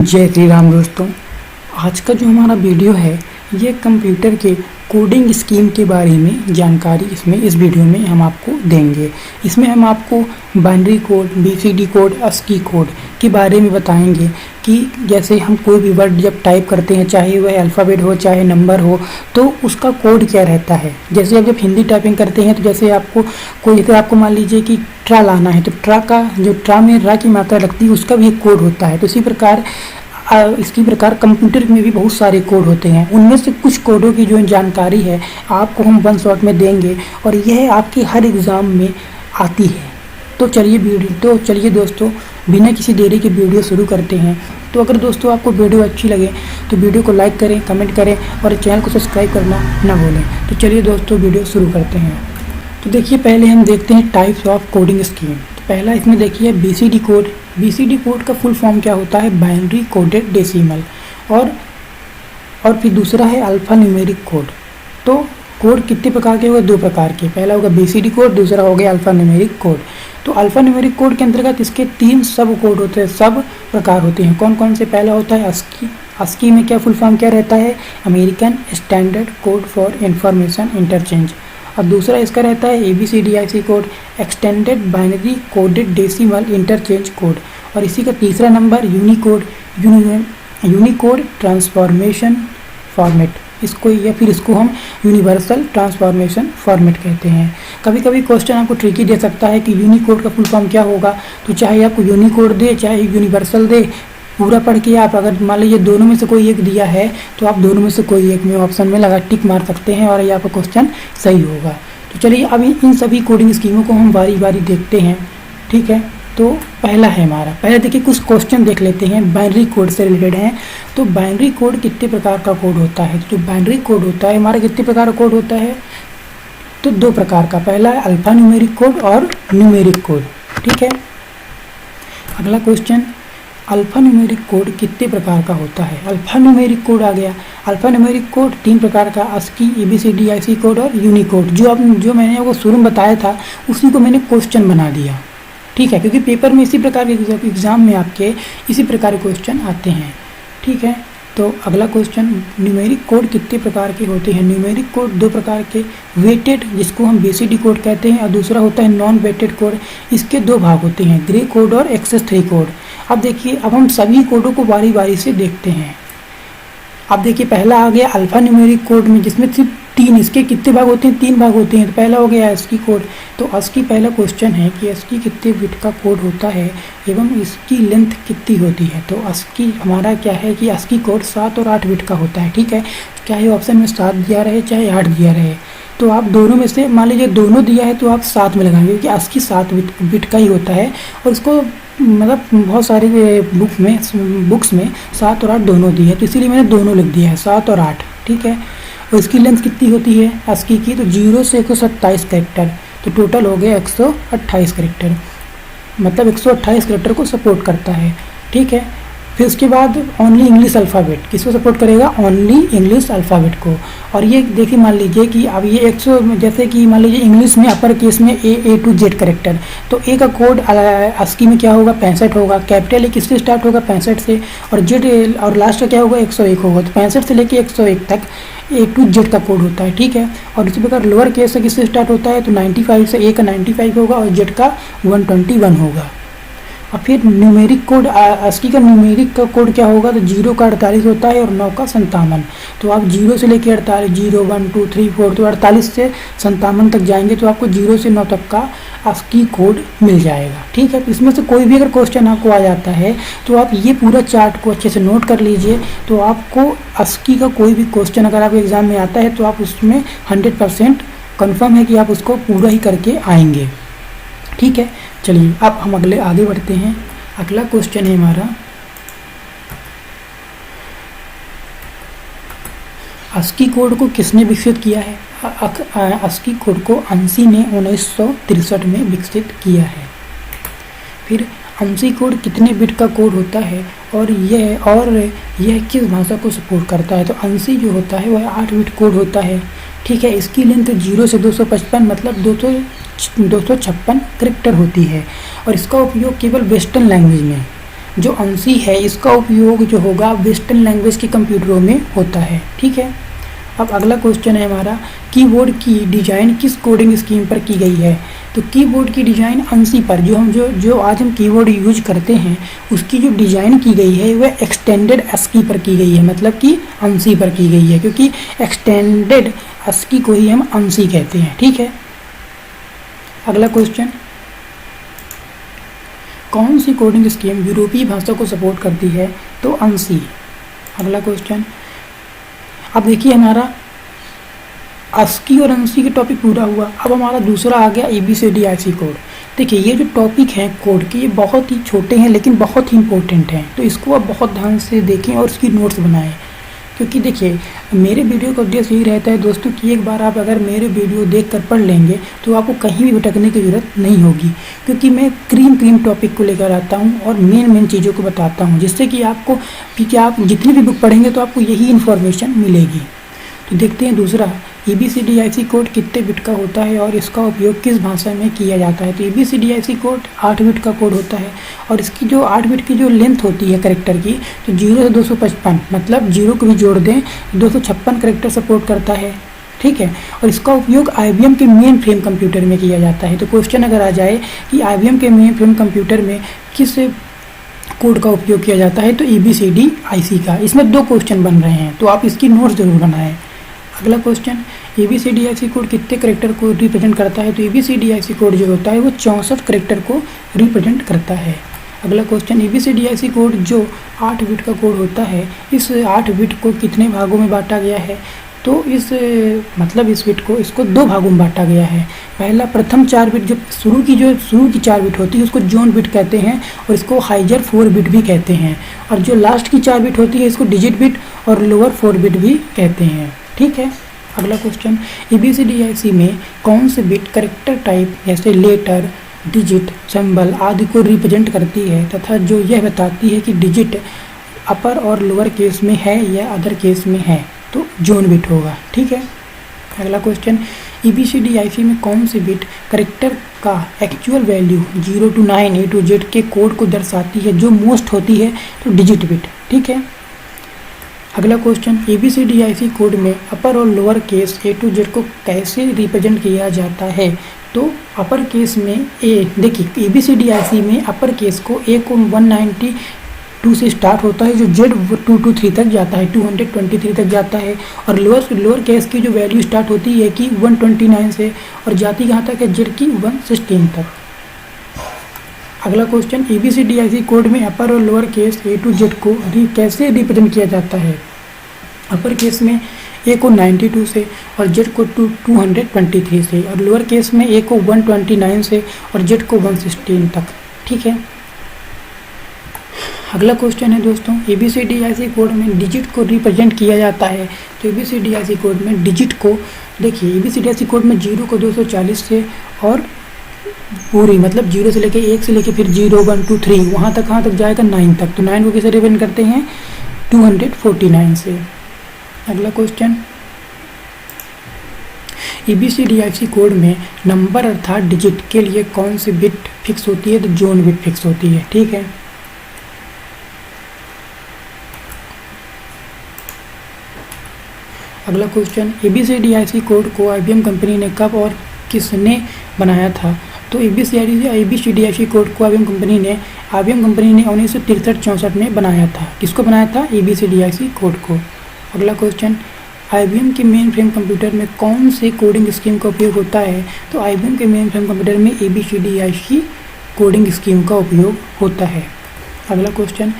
जय श्री राम दोस्तों। आज का जो हमारा वीडियो है ये कंप्यूटर के कोडिंग स्कीम के बारे में जानकारी इस वीडियो में हम आपको देंगे। इसमें हम आपको binary code, BCD code, ASCII code के बारे में बताएंगे कि जैसे हम कोई भी वर्ड जब टाइप करते हैं, चाहे वह अल्फ़ाबेट हो चाहे नंबर हो, तो उसका कोड क्या रहता है। जैसे आप जब हिंदी टाइपिंग करते हैं तो जैसे आपको मान लीजिए कि ट्रा लाना है, तो ट्रा में रा की मात्रा लगती है, उसका भी एक कोड होता है। तो इसी प्रकार कंप्यूटर में भी बहुत सारे कोड होते हैं। उनमें से कुछ कोडों की जो जानकारी है आपको हम वन शॉट में देंगे और यह आपके हर एग्ज़ाम में आती है। तो चलिए दोस्तों, बिना किसी देरी के वीडियो शुरू करते हैं। तो अगर दोस्तों आपको वीडियो अच्छी लगे तो वीडियो को लाइक करें, कमेंट करें और चैनल को सब्सक्राइब करना ना भूलें। तो चलिए दोस्तों वीडियो शुरू करते हैं। तो देखिए, पहले हम देखते हैं टाइप्स ऑफ कोडिंग स्कीम। तो पहला इसमें देखिए बीसीडी कोड। बीसीडी कोड का फुल फॉर्म क्या होता है? Binary coded decimal. और फिर दूसरा है अल्फ़ा न्यूमेरिक कोड। तो कोड कितने प्रकार के होंगे? दो प्रकार के। पहला होगा बीसीडी कोड, दूसरा हो गया अल्फ़ा न्यूमेरिक कोड। तो अल्फ़ा न्यूमेरिक कोड के अंतर्गत इसके 3 सब कोड होते हैं, सब प्रकार होते हैं। कौन कौन से? पहला होता है अस्की। अस्की में क्या फुल फॉर्म क्या रहता है? American standard code for information interchange. और दूसरा इसका रहता है ABCDIC code, extended binary coded decimal interchange code. और इसी का तीसरा नंबर यूनिकोड ट्रांसफॉर्मेशन फॉर्मेट। इसको हम यूनिवर्सल ट्रांसफॉर्मेशन फॉर्मेट कहते हैं। कभी कभी क्वेश्चन आपको ट्रिकी दे सकता है कि यूनिकोड का फुल फॉर्म क्या होगा। तो चाहे आपको यूनिकोड दे चाहे यूनिवर्सल दे, पूरा पढ़ के आप अगर मान लीजिए दोनों में से कोई एक दिया है तो आप दोनों में से कोई एक में ऑप्शन में लगा टिक मार सकते हैं और ये आपका क्वेश्चन सही होगा। तो चलिए अभी इन सभी कोडिंग स्कीमों को हम बारी बारी देखते हैं, ठीक है। तो पहला है हमारा, पहले देखिए कुछ क्वेश्चन देख लेते हैं, बाइनरी कोड से रिलेटेड हैं। तो बाइनरी कोड कितने प्रकार का कोड होता है? तो जो बाइनरी कोड होता है हमारा कितने प्रकार का कोड होता है? तो 2 प्रकार का। पहला है अल्फ़ा न्यूमेरिक कोड और न्यूमेरिक कोड, ठीक है। अगला क्वेश्चन, अल्फ़ा न्यूमेरिक कोड कितने प्रकार का होता है? अल्फ़ा न्यूमेरिक कोड आ गया। अल्फ़ा न्यूमेरिक कोड 3 प्रकार का, अस्की, ABCDIC कोड और यूनिकोड। जो मैंने आपको शुरू में बताया था उसी को मैंने क्वेश्चन बना दिया, ठीक है, क्योंकि पेपर में इसी प्रकार के एग्ज़ाम में आपके इसी प्रकार के क्वेश्चन आते हैं, ठीक है। तो अगला क्वेश्चन, न्यूमेरिक कोड कितने प्रकार के होते हैं? न्यूमेरिक कोड 2 प्रकार के, वेटेड जिसको हम BCD कोड कहते हैं और दूसरा होता है नॉन वेटेड कोड। इसके 2 भाग होते हैं, ग्रे कोड और एक्सेस 3 कोड। अब देखिए, अब हम सभी कोडों को बारी बारी से देखते हैं। अब देखिए, पहला आ गया अल्फ़ा न्यूमेरिक कोड में, जिसमें सिर्फ 3, इसके कितने भाग होते हैं? 3 भाग होते हैं। तो पहला हो गया अस्की कोड। तो अस्की पहला क्वेश्चन है कि अस्की कितने बिट का कोड होता है एवं इसकी लेंथ कितनी होती है? तो अस्की हमारा क्या है कि अस्की कोड 7 और 8 बिट का होता है, ठीक है। चाहे ऑप्शन में 7 दिया रहे चाहे 8 दिया रहे, तो आप दोनों में से मान लीजिए दोनों दिया है तो आप 7 में लगाएंगे, क्योंकि अस्की 7 बिट का ही होता है। और इसको मतलब बहुत सारे बुक्स में 7 और 8 दोनों दिए है, तो इसीलिए मैंने दोनों लिख दिया है, 7 और 8, ठीक है। और इसकी लेंथ कितनी होती है अस्की की? तो 0 से 127 कैरेक्टर, तो टोटल हो गया 128 कैरेक्टर, मतलब 128 कैरेक्टर को सपोर्ट करता है, ठीक है। फिर उसके बाद ओनली इंग्लिश अल्फ़ाबेट, किसको सपोर्ट करेगा? ओनली इंग्लिश अल्फ़ाबेट को। और ये देखिए, मान लीजिए कि अब ये 100, जैसे कि मान लीजिए इंग्लिश में अपर केस में A to Z कैरेक्टर, तो A का कोड अस्की में क्या होगा? 65 होगा। कैपिटल A किससे स्टार्ट होगा? 65 से। और Z और लास्ट का क्या होगा? 101 होगा। तो 65 से लेके 101 तक A to Z का कोड होता है, ठीक है। और इसी प्रकार लोअर केस से किससे स्टार्ट होता है? तो 95 से A का 95 होगा और Z का 121 होगा। और फिर न्यूमेरिक कोड, अस्की का न्यूमेरिक का कोड क्या होगा? तो 0 का 48 होता है और 9 का 57। तो आप 0 से लेकर 48, 0 1 2 3 4, तो 48 से 57 तक जाएंगे तो आपको 0 से 9 तक का अस्की कोड मिल जाएगा, ठीक है। तो इसमें से कोई भी अगर क्वेश्चन आपको आ जाता है तो आप ये पूरा चार्ट को अच्छे से नोट कर लीजिए। तो आपको अस्की का कोई भी क्वेश्चन अगर आपके एग्ज़ाम में आता है तो आप उसमें 100% कन्फर्म है कि आप उसको पूरा ही करके आएंगे, ठीक है। चलिए अब हम आगे बढ़ते हैं। अगला क्वेश्चन है हमारा, अस्की कोड को किसने विकसित किया है? अस्की कोड को अंशी ने 1963 में विकसित किया है। फिर अंशी कोड कितने बिट का कोड होता है और यह किस भाषा को सपोर्ट करता है? तो अंशी जो होता है वह 8 बिट कोड होता है, ठीक है। इसकी लेंथ 0 से 255 मतलब 256 कैरेक्टर होती है और इसका उपयोग केवल वेस्टर्न लैंग्वेज में जो ANSI है इसका उपयोग जो होगा वेस्टर्न लैंग्वेज के कंप्यूटरों में होता है। ठीक है, अब अगला क्वेश्चन है हमारा, कीबोर्ड की डिजाइन किस कोडिंग स्कीम पर की गई है? तो कीबोर्ड की डिजाइन ANSI पर, जो आज हम कीबोर्ड यूज करते हैं उसकी जो डिजाइन की गई है वह एक्सटेंडेड ASCII पर की गई है, मतलब कि ANSI पर की गई है, क्योंकि एक्सटेंडेड ASCII को ही हम ANSI कहते हैं। ठीक है, अगला क्वेश्चन, कौन सी कोडिंग स्कीम यूरोपीय भाषा को सपोर्ट करती है? तो ANSI। अगला क्वेश्चन, अब देखिए हमारा ASCII और ANSI का टॉपिक पूरा हुआ। अब हमारा दूसरा आ गया ABCDIC कोड। देखिए ये जो टॉपिक हैं कोड के, ये बहुत ही छोटे हैं लेकिन बहुत ही इंपॉर्टेंट हैं, तो इसको आप बहुत ध्यान से देखें और इसकी नोट्स बनाएं, क्योंकि देखिए मेरे वीडियो का उद्देश्य यही रहता है दोस्तों कि एक बार आप अगर मेरे वीडियो देखकर पढ़ लेंगे तो आपको कहीं भी भटकने की ज़रूरत नहीं होगी, क्योंकि मैं क्रीम टॉपिक को लेकर आता हूँ और मेन चीज़ों को बताता हूँ, जिससे कि आपको, क्योंकि आप जितनी भी बुक पढ़ेंगे तो आपको यही इन्फॉर्मेशन मिलेगी। तो देखते हैं दूसरा, ABCDIC कोड कितने बिट का होता है और इसका उपयोग किस भाषा में किया जाता है? तो ABCDIC कोड 8 बिट का कोड होता है और इसकी जो 8 बिट की जो लेंथ होती है कैरेक्टर की, तो 0 से 255, मतलब 0 को भी जोड़ दें 256 कैरेक्टर सपोर्ट करता है। ठीक है, और इसका उपयोग IBM के मेन फ्रेम कंप्यूटर में किया जाता है। तो क्वेश्चन अगर आ जाए कि IBM के मेन फ्रेम कंप्यूटर में किस कोड का उपयोग किया जाता है, तो ABCDIC का। इसमें 2 क्वेश्चन बन रहे हैं, तो आप इसकी नोट्स जरूर बनाएं। अगला क्वेश्चन, ABCDIC कोड कितने करेक्टर को रिप्रेजेंट करता है? तो ABCDIC कोड जो होता है वो 64 करेक्टर को रिप्रेजेंट करता है। अगला क्वेश्चन, ABCDIC कोड जो 8 बिट का कोड होता है, इस 8 बिट को कितने भागों में बांटा गया है? तो इस बिट को इसको 2 भागों में बांटा गया है। पहला, प्रथम 4 बिट, जो शुरू की 4 बिट होती है उसको जोन बिट कहते हैं और इसको हाइजर 4 बिट भी कहते हैं, और जो लास्ट की 4 बिट होती है इसको डिजिट बिट और लोअर 4 बिट भी कहते हैं। ठीक है, अगला क्वेश्चन, ABCDIC में कौन से बिट करेक्टर टाइप जैसे लेटर, डिजिट, सिंबल आदि को रिप्रेजेंट करती है तथा जो यह बताती है कि डिजिट अपर और लोअर केस में है या अदर केस में है? तो जोन बिट होगा। ठीक है, अगला क्वेश्चन, ABCDIC में कौन सी बिट करेक्टर का actual value 0 to 9 A to Z के कोड को दर्शाती है? जो मोस्ट होती है तो डिजिट बिट। ठीक है, अगला क्वेश्चन, ABCDIC कोड में अपर और lower case A to Z को कैसे रिप्रेजेंट किया जाता है? तो अपर केस में देखिए ABCDIC में अपर केस को A को 192 से स्टार्ट होता है, जो Z 223 तक जाता है, 223 तक जाता है, और लोअर केस की जो वैल्यू स्टार्ट होती है कि 129 से और जाती कहाँ तक है? Z की 116 तक। अगला क्वेश्चन, ABCDIC कोड में अपर और lower case A to Z को कैसे रिप्रेजेंट किया जाता है? अपर केस में A को 92 से और Z को 223 से, और लोअर केस में A को 129 से और Z को 116 तक। ठीक है, अगला क्वेश्चन है दोस्तों, ABCDIC कोड में डिजिट को रिप्रेजेंट किया जाता है। तो ABCDIC कोड में डिजिट को, देखिए ABCDIC कोड में 0 को 240 से और पूरी, मतलब 0 से लेके 1 से लेके फिर 0 1 2 3 वहाँ तक, कहाँ तक जाएगा? 9 तक। तो 9 को कैसे रिप्रेजेंट करते हैं? 249 से। अगला क्वेश्चन, ABCDIC कोड में नंबर अर्थात डिजिट के लिए कौन सी बिट फिक्स होती है? तो जोन बिट फिक्स होती है। ठीक है, अगला क्वेश्चन, ABCDIC कोड को IBM कंपनी ने कब और किसने बनाया था? तो ABCDIC कोड को IBM कंपनी ने 1963-64 में बनाया था। किसको बनाया था? ABCDIC कोड को। अगला क्वेश्चन, IBM के मेन फ्रेम कंप्यूटर में कौन से कोडिंग स्कीम का उपयोग होता है? तो IBM के मेन फ्रेम कंप्यूटर में ABCDIC कोडिंग स्कीम का उपयोग होता है। अगला क्वेश्चन,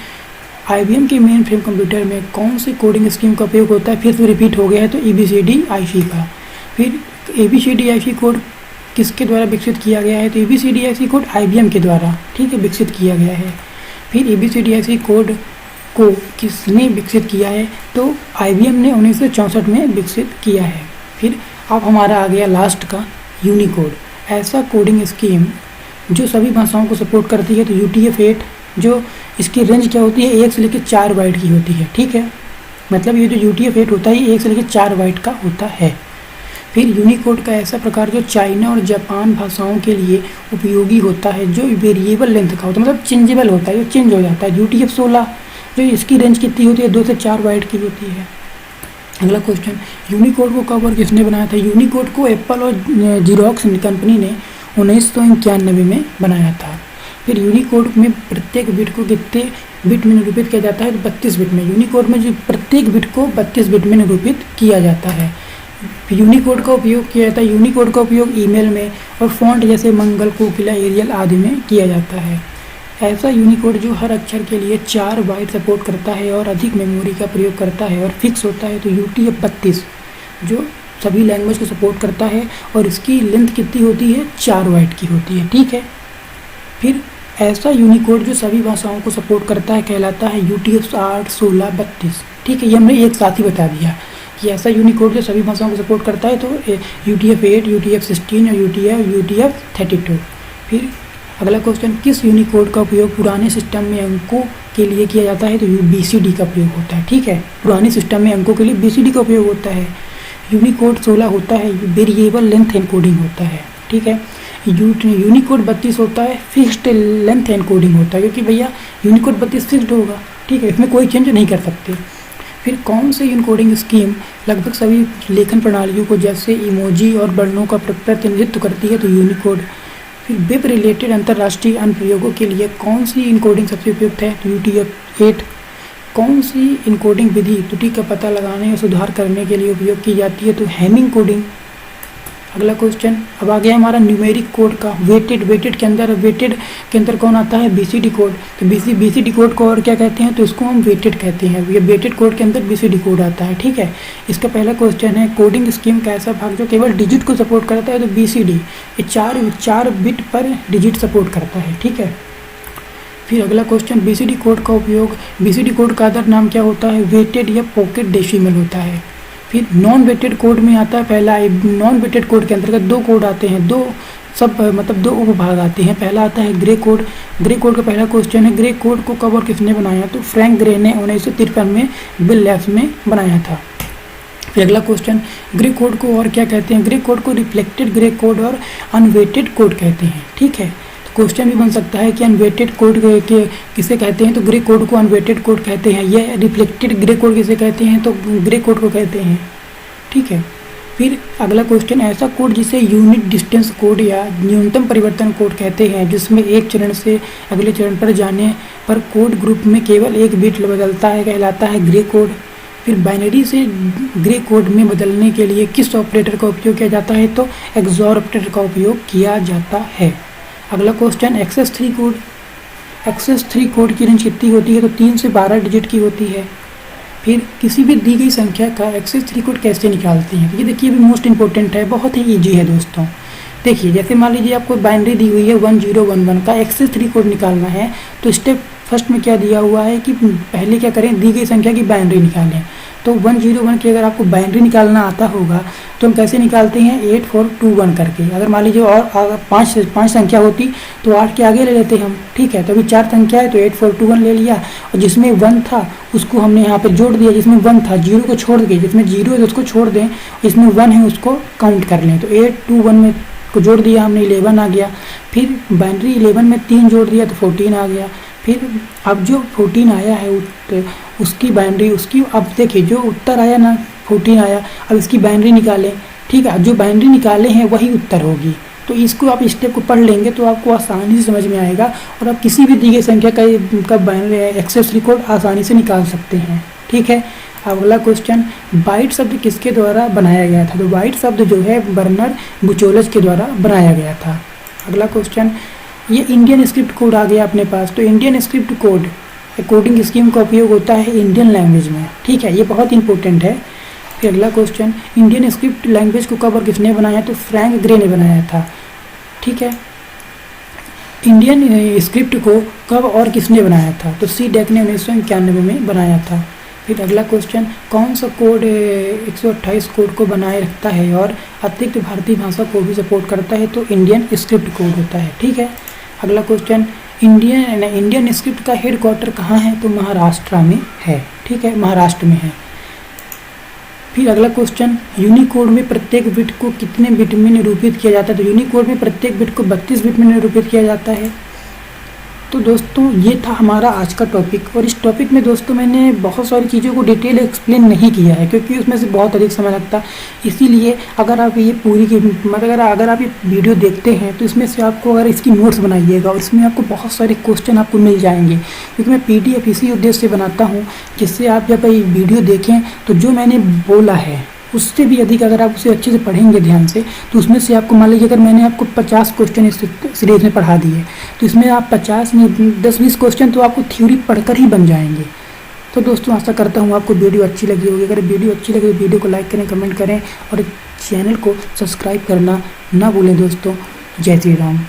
IBM के मेन फ्रेम कंप्यूटर में कौन सी कोडिंग स्कीम का उपयोग होता है? फिर से रिपीट हो गया है, तो ABCDIC का। फिर ABCDIC कोड किसके द्वारा विकसित किया गया है? तो ABCDIC कोड IBM के द्वारा, ठीक है, विकसित किया गया है। फिर ABCDIC कोड को किसने विकसित किया है? तो IBM ने 1964 में विकसित किया है। फिर अब हमारा आ गया लास्ट का यूनिकोड, ऐसा कोडिंग स्कीम जो सभी भाषाओं को सपोर्ट करती है। तो UTF-8, जो इसकी रेंज क्या होती है? 1 से लेकर 4 बाइट की होती है। ठीक है, मतलब ये जो UTF-8 होता है 1 से लेकर 4 बाइट का होता है। फिर यूनिकोड का ऐसा प्रकार जो चाइना और जापान भाषाओं के लिए उपयोगी होता है, जो वेरिएबल लेंथ का होता है, मतलब चेंजेबल होता है, जो चेंज हो जाता है। UTF-16 जो इसकी रेंज कितनी होती है, 2 से 4 बाइट की होती है। अगला क्वेश्चन, यूनिकोड को कब और किसने बनाया था? यूनिकोड को एप्पल और जीरोक्स कंपनी ने 1991 में बनाया था। फिर यूनिकोड में प्रत्येक बिट को कितने बिट में निरूपित किया जाता है? 32 बिट में। यूनिकोड में जो प्रत्येक बिट को 32 बिट में निरूपित किया जाता है। यूनिकोड का उपयोग किया जाता है। यूनिकोड का उपयोग ईमेल में और फॉन्ट जैसे मंगल, कोकिला, एरियल आदि में किया जाता है। ऐसा यूनिकोड जो हर अक्षर के लिए 4 बाइट सपोर्ट करता है और अधिक मेमोरी का प्रयोग करता है और फिक्स होता है, तो UTF-32 जो सभी लैंग्वेज को सपोर्ट करता है और इसकी लेंथ कितनी होती है? 4 बाइट की होती है। ठीक है। फिर ऐसा यूनिकोड जो सभी भाषाओं को सपोर्ट करता है कहलाता है UTF-8, 16, 32। ठीक है, ये हमने एक साथ ही बता दिया कि ऐसा यूनिकोड जो सभी भाषाओं को सपोर्ट करता है तो UTF-8, UTF-16 और UTF-32। फिर अगला क्वेश्चन, किस यूनिकोड का उपयोग पुराने सिस्टम में अंकों के लिए किया जाता है? तो BCD का प्रयोग होता है। ठीक है, पुराने सिस्टम में अंकों के लिए BCD का उपयोग होता है। यूनिकोड 16 होता है, वेरिएबल लेंथ एनकोडिंग होता है। ठीक है, यूनिकोड 32 होता है, फिक्स्ड लेंथ एनकोडिंग होता है, क्योंकि भैया यूनिकोड 32 फिक्स्ड होगा। ठीक है, इसमें कोई चेंज नहीं कर सकते। फिर कौन से एनकोडिंग स्कीम लगभग सभी लेखन प्रणालियों को जैसे इमोजी और वर्णों का प्रतिनिधित्व करती है? तो यूनिकोड। फिर वेब रिलेटेड अंतर्राष्ट्रीय अनुप्रयोगों के लिए कौन सी इनकोडिंग सबसे उपयुक्त है? तो UTF-8। कौन सी इनकोडिंग विधि त्रुटि का पता लगाने और सुधार करने के लिए उपयोग की जाती है? तो हेमिंग कोडिंग। अगला क्वेश्चन, अब आ गया हमारा न्यूमेरिक कोड का। वेटेड के अंदर कौन आता है? BCD code. तो BCD कोड को और क्या कहते हैं? तो इसको हम वेटेड कहते हैं। ये वेटेड कोड के अंदर BCD कोड आता है। ठीक है, इसका पहला क्वेश्चन है, कोडिंग स्कीम का ऐसा भाग जो केवल डिजिट को सपोर्ट करता है? तो BCD। ये 4 बिट पर डिजिट सपोर्ट करता है। ठीक है। फिर अगला क्वेश्चन, BCD कोड का उपयोग, BCD कोड का अदर नाम क्या होता है? वेटेड या पॉकेट डेसिमल होता है। फिर नॉन वेटेड कोड में आता है पहला, नॉन वेटेड कोड के अंतर्गत 2 कोड आते हैं, 2 उपभाग आते हैं। पहला आता है ग्रे कोड। ग्रे कोड का पहला क्वेश्चन है, ग्रे कोड को कब और किसने बनाया? तो फ्रैंक ग्रे ने 1953 में बेल लैब्स में बनाया था। फिर अगला क्वेश्चन, ग्रे कोड को और क्या कहते हैं? ग्रे कोड को रिफ्लेक्टेड ग्रे कोड और अनवेटेड कोड कहते हैं। ठीक है, क्वेश्चन भी बन सकता है कि अनवेटेड कोड के किसे कहते हैं? तो ग्रे कोड को अनवेटेड कोड कहते हैं। यह रिफ्लेक्टेड ग्रे कोड किसे कहते हैं? तो ग्रे कोड को कहते हैं। ठीक है। फिर अगला क्वेश्चन, ऐसा कोड जिसे यूनिट डिस्टेंस कोड या न्यूनतम परिवर्तन कोड कहते हैं, जिसमें एक चरण से अगले चरण पर जाने पर कोड ग्रुप में केवल एक बिट बदलता है, कहलाता है ग्रे कोड। फिर बाइनरी से ग्रे कोड में बदलने के लिए किस ऑपरेटर का उपयोग किया जाता है? तो XOR ऑपरेटर का उपयोग किया जाता है। अगला क्वेश्चन, एक्सेस 3 कोड। एक्सेस 3 कोड की रेंज कितनी होती है? तो 3 से 12 डिजिट की होती है। फिर किसी भी दी गई संख्या का एक्सेस 3 कोड कैसे निकालते हैं? ये देखिए, भी मोस्ट इंपॉर्टेंट है, बहुत ही ईजी है दोस्तों। देखिए, जैसे मान लीजिए आपको बाइनरी दी हुई है 1011 का एक्सेस 3 कोड निकालना है, तो स्टेप फर्स्ट में क्या दिया हुआ है कि पहले क्या करें, दी गई संख्या की बाइनरी निकालें। तो 101 की अगर आपको बाइनरी निकालना आता होगा तो हम कैसे निकालते हैं? 8421 करके। अगर मान लीजिए और 5 संख्या होती तो 8 के आगे ले लेते हम। ठीक है, तो अभी 4 संख्या है तो 8421 ले लिया, और जिसमें 1 था उसको हमने यहाँ पे जोड़ दिया। जिसमें 1 था 0 को छोड़ के, जिसमें 0 है तो उसको छोड़ दें, जिसमें 1 है उसको काउंट कर लें। तो 821 में को जोड़ दिया हमने, 11 आ गया। फिर बाइनरी 11 में 3 जोड़ दिया तो 14 आ गया। फिर अब जो 14 आया है उसकी बाइनरी, उसकी अब देखिए जो उत्तर आया ना 14 आया, अब इसकी बाइनरी निकालें। ठीक है, जो बाइनरी निकाले हैं वही उत्तर होगी। तो इसको आप स्टेप को पढ़ लेंगे तो आपको आसानी से समझ में आएगा, और आप किसी भी दी गई संख्या का बाइनरी एक्सेस रिकॉर्ड आसानी से निकाल सकते हैं। ठीक है। अगला क्वेश्चन, बाइट शब्द किसके द्वारा बनाया गया था? तो बाइट शब्द जो है बर्नर्ड बुचोलस के द्वारा बनाया गया था। अगला क्वेश्चन, ये इंडियन स्क्रिप्ट कोड आ गया अपने पास। तो Indian script code coding scheme का उपयोग होता है इंडियन लैंग्वेज में। ठीक है, ये बहुत इंपॉर्टेंट है। फिर अगला क्वेश्चन, इंडियन स्क्रिप्ट लैंग्वेज को कब और किसने बनाया? तो फ्रैंक ग्रे ने बनाया था। ठीक है, इंडियन स्क्रिप्ट को कब और किसने बनाया था? तो CDEC ने 1991 में बनाया था। फिर अगला क्वेश्चन, कौन सा कोड 128 कोड को बनाए रखता है और अतिरिक्त भारतीय भाषा को भी सपोर्ट करता है? तो इंडियन स्क्रिप्ट कोड होता है। ठीक है। अगला क्वेश्चन, इंडियन स्क्रिप्ट का हेड क्वार्टर कहाँ है? तो महाराष्ट्र में है। ठीक है, महाराष्ट्र में है। फिर अगला क्वेश्चन, यूनिकोड में प्रत्येक बिट को कितने बिट में निरूपित किया जाता है? तो यूनिकोड में प्रत्येक बिट को 32 बिट में निरूपित किया जाता है। तो दोस्तों ये था हमारा आज का टॉपिक, और इस टॉपिक में दोस्तों मैंने बहुत सारी चीज़ों को डिटेल एक्सप्लेन नहीं किया है क्योंकि उसमें से बहुत अधिक समय लगता है। इसीलिए अगर आप ये पूरी की मतलब अगर आप ये वीडियो देखते हैं तो इसमें से आपको अगर इसकी नोट्स बनाइएगा और इसमें आपको बहुत सारे क्वेश्चन आपको मिल जाएंगे, क्योंकि मैं PDF इसी उद्देश्य से बनाता हूँ जिससे आप जब ये वीडियो देखें तो जो मैंने बोला है उससे भी अधिक अगर आप उसे अच्छे से पढ़ेंगे ध्यान से, तो उसमें से आपको मान लीजिए अगर मैंने आपको 50 क्वेश्चन इस सीरीज में पढ़ा दिए तो इसमें आप 50 नहीं 10-20 क्वेश्चन तो आपको थ्योरी पढ़कर ही बन जाएंगे। तो दोस्तों आशा करता हूँ आपको वीडियो अच्छी लगी होगी। अगर वीडियो अच्छी लगी तो वीडियो को लाइक करें, कमेंट करें और चैनल को सब्सक्राइब करना ना भूलें दोस्तों। जय श्री राम।